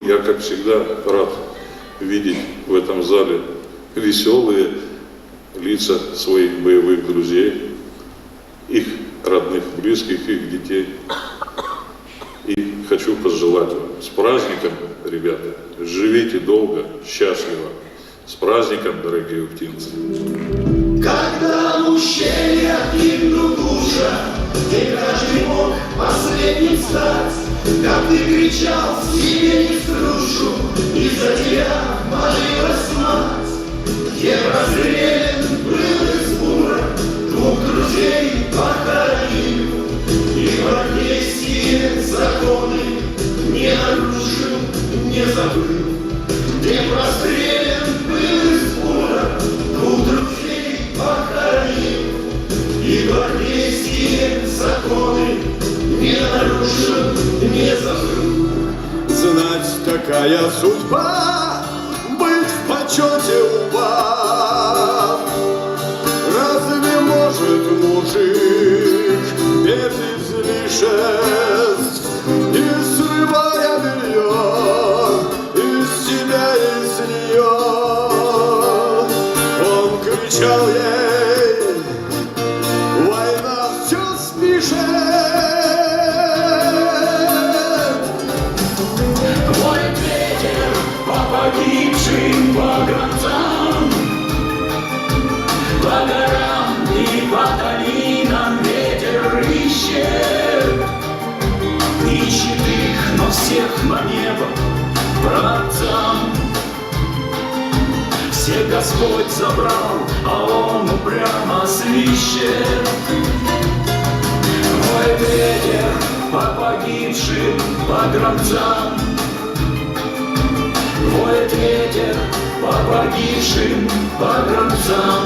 Я, как всегда, рад видеть в этом зале веселые лица своих боевых друзей, их родных, близких, их детей. И хочу пожелать вам с праздником, ребята, живите долго, счастливо. С праздником, дорогие уфтинцы! Когда в ущелье гибнут душа, где каждый мог последним стать, как ты кричал себе не струшу, и за тебя молилась мать, где разрелен был из бура, двух друзей похоронил, и гвардейские законы не нарушил, не забыл, где прострелен был из бура, двух друзей похоронил, и гвардейские законы не нарушил, не забыл. Знать, такая судьба, быть в почете у баб. Разве может мужик без излишеств, и срывая белье из себя, из нее? Он кричал ей: война все спишет. Погибшим погранцам, по горам и по долинам ветер ищет, ищет их, но всех на небо братцам. Всех Господь забрал, а он упрямо свищет. Воет ветер по погибшим погранцам, воет ветер по погибшим погранцам.